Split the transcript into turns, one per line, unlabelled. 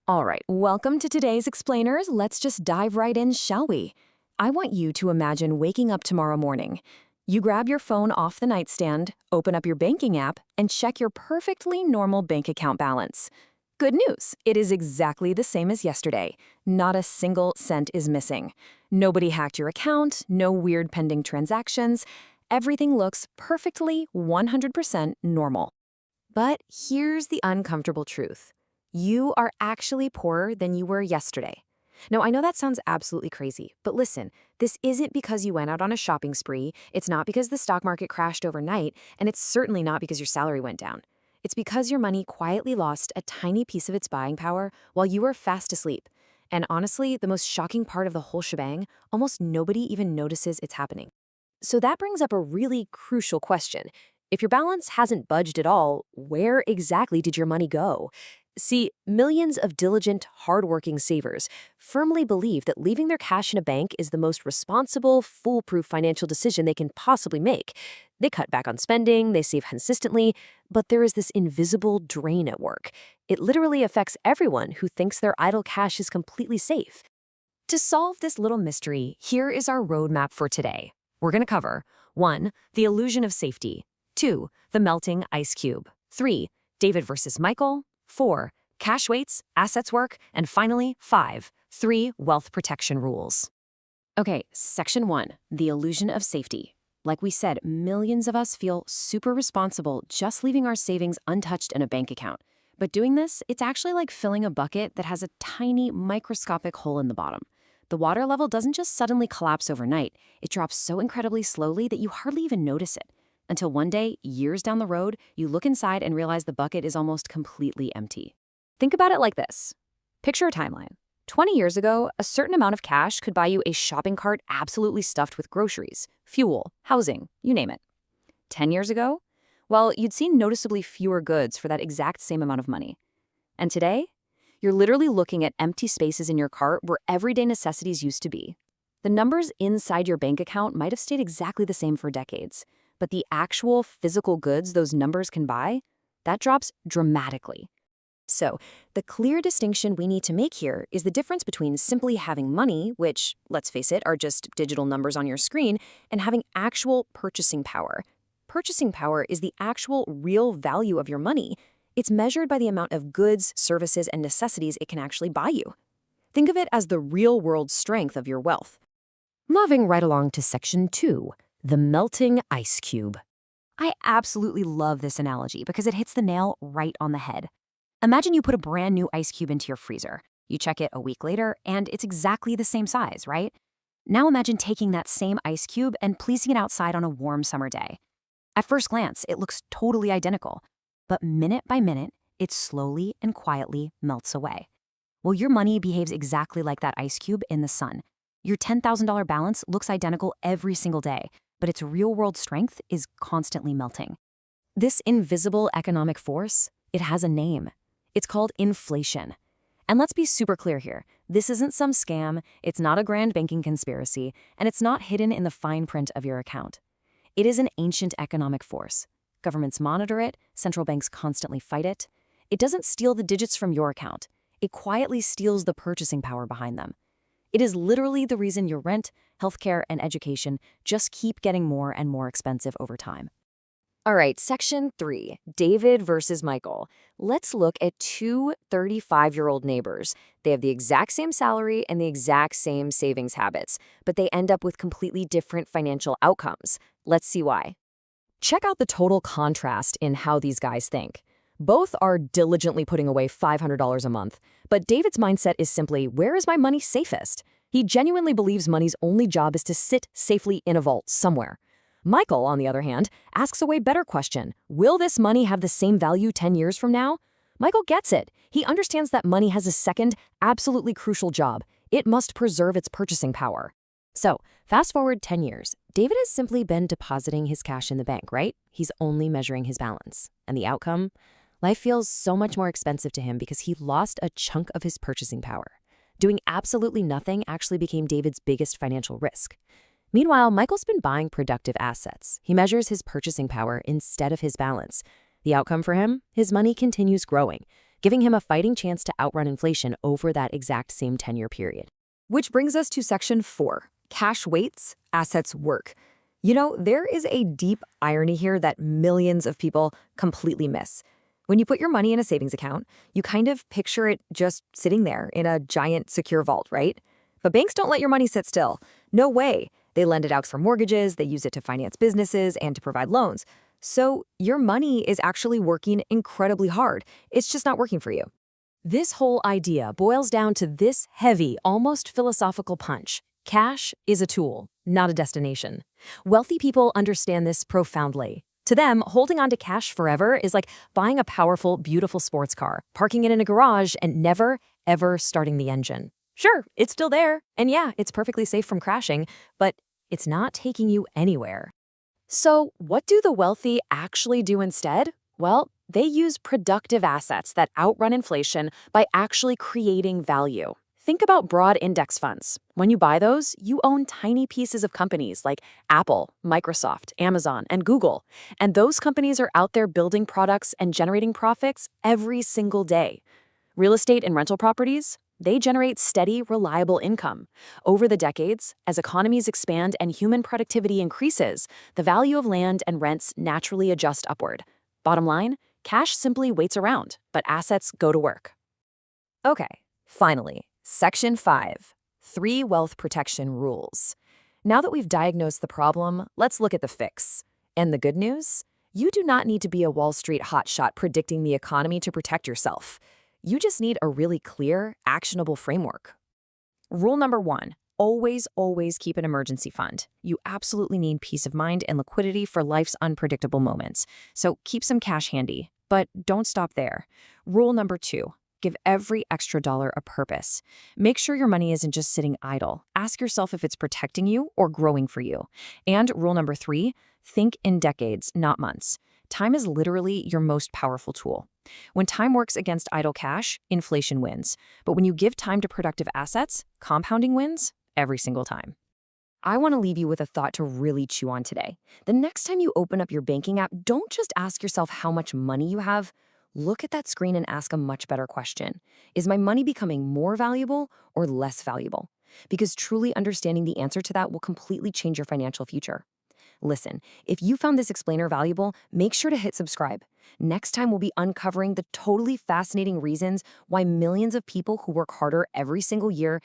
All right, welcome to today's Explainers. Let's just dive right in, shall we? I want you to imagine waking up tomorrow morning. You grab your phone off the nightstand, open up your banking app, and check your perfectly normal bank account balance. Good news, it is exactly the same as yesterday. Not a single cent is missing. Nobody hacked your account, no weird pending transactions. Everything looks perfectly 100% normal. But here's the uncomfortable truth. You are actually poorer than you were yesterday. Now, I know that sounds absolutely crazy, but listen, this isn't because you went out on a shopping spree, it's not because the stock market crashed overnight, and it's certainly not because your salary went down. It's because your money quietly lost a tiny piece of its buying power while you were fast asleep. And honestly, the most shocking part of the whole shebang, almost nobody even notices it's happening. So that brings up a really crucial question. If your balance hasn't budged at all, where exactly did your money go? See, millions of diligent, hardworking savers firmly believe that leaving their cash in a bank is the most responsible, foolproof financial decision they can possibly make. They cut back on spending, they save consistently, but there is this invisible drain at work. It literally affects everyone who thinks their idle cash is completely safe. To solve this little mystery, here is our roadmap for today. We're going to cover 1. The illusion of safety. 2. The melting ice cube. 3. David versus Michael. 4. Cash waits, assets work. And finally, 5. 3 wealth protection rules. Okay, section 1. The illusion of safety. Like we said, millions of us feel super responsible just leaving our savings untouched in a bank account. But doing this, it's actually like filling a bucket that has a tiny microscopic hole in the bottom. The water level doesn't just suddenly collapse overnight. It drops so incredibly slowly that you hardly even notice it. Until one day, years down the road, you look inside and realize the bucket is almost completely empty. Think about it like this. Picture a timeline. 20 years ago, a certain amount of cash could buy you a shopping cart absolutely stuffed with groceries, fuel, housing, you name it. 10 years ago, well, you'd seen noticeably fewer goods for that exact same amount of money. And today, you're literally looking at empty spaces in your cart where everyday necessities used to be. The numbers inside your bank account might have stayed exactly the same for decades, but the actual physical goods those numbers can buy, that drops dramatically. So, the clear distinction we need to make here is the difference between simply having money, which, let's face it, are just digital numbers on your screen, and having actual purchasing power. Purchasing power is the actual real value of your money. It's measured by the amount of goods, services, and necessities it can actually buy you. Think of it as the real-world strength of your wealth. Moving right along to section 2, the melting ice cube. I absolutely love this analogy because it hits the nail right on the head. Imagine you put a brand new ice cube into your freezer. You check it a week later, and it's exactly the same size, right? Now imagine taking that same ice cube and placing it outside on a warm summer day. At first glance, it looks totally identical. But minute by minute, it slowly and quietly melts away. Well, your money behaves exactly like that ice cube in the sun. Your $10,000 balance looks identical every single day, but its real-world strength is constantly melting. This invisible economic force, it has a name. It's called inflation. And let's be super clear here. This isn't some scam, it's not a grand banking conspiracy, and it's not hidden in the fine print of your account. It is an ancient economic force. Governments monitor it, central banks constantly fight it. It doesn't steal the digits from your account. It quietly steals the purchasing power behind them. It is literally the reason your rent, healthcare, and education just keep getting more and more expensive over time. All right, section 3, David versus Michael. Let's look at two 35-year-old neighbors. They have the exact same salary and the exact same savings habits, but they end up with completely different financial outcomes. Let's see why. Check out the total contrast in how these guys think. Both are diligently putting away $500 a month, but David's mindset is simply, where is my money safest? He genuinely believes money's only job is to sit safely in a vault somewhere. Michael, on the other hand, asks a way better question. Will this money have the same value 10 years from now? Michael gets it. He understands that money has a second, absolutely crucial job. It must preserve its purchasing power. So, fast forward 10 years. David has simply been depositing his cash in the bank, right? He's only measuring his balance. And the outcome? Life feels so much more expensive to him because he lost a chunk of his purchasing power. Doing absolutely nothing actually became David's biggest financial risk. Meanwhile, Michael's been buying productive assets. He measures his purchasing power instead of his balance. The outcome for him? His money continues growing.
giving him a fighting chance to outrun inflation over that exact same 10-year period.
Which brings us to section 4, cash waits, assets work. You know, there is a deep irony here that millions of people completely miss. When you put your money in a savings account, you kind of picture it just sitting there in a giant secure vault, right? But banks don't let your money sit still. No way. They lend it out for mortgages, they use it to finance businesses and to provide loans. So your money is actually working incredibly hard. It's just not working for you.
This whole idea boils down to this heavy, almost philosophical punch. Cash is a tool, not a destination. Wealthy people understand this profoundly. To them, holding on to cash forever is like buying a powerful, beautiful sports car, parking it in a garage, and never, ever starting the engine. Sure, it's still there, and yeah, it's perfectly safe from crashing, but it's not taking you anywhere. So, what do the wealthy actually do instead? Well, they use productive assets that outrun inflation by actually creating value. Think about broad index funds. When you buy those, you own tiny pieces of companies like Apple, Microsoft, Amazon, and Google. And those companies are out there building products and generating profits every single day. Real estate and rental properties, they generate steady, reliable income. Over the decades, as economies expand and human productivity increases, the value of land and rents naturally adjust upward. Bottom line, cash simply waits around, but assets go to work.
Okay, finally, section 5, 3 wealth protection rules. Now that we've diagnosed the problem, let's look at the fix. And the good news? You do not need to be a Wall Street hotshot predicting the economy to protect yourself. You just need a really clear, actionable framework. Rule number 1, always, always keep an emergency fund. You absolutely need peace of mind and liquidity for life's unpredictable moments. So keep some cash handy, but don't stop there. Rule number 2, give every extra dollar a purpose. Make sure your money isn't just sitting idle. Ask yourself if it's protecting you or growing for you. And rule number 3, think in decades, not months. Time is literally your most powerful tool. When time works against idle cash, inflation wins. But when you give time to productive assets, compounding wins every single time. I want to leave you with a thought to really chew on today. The next time you open up your banking app, don't just ask yourself how much money you have. Look at that screen and ask a much better question. Is my money becoming more valuable or less valuable? Because truly understanding the answer to that will completely change your financial future. Listen, if you found this explainer valuable, make sure to hit subscribe. Next time, we'll be uncovering the totally fascinating reasons why millions of people who work harder every single year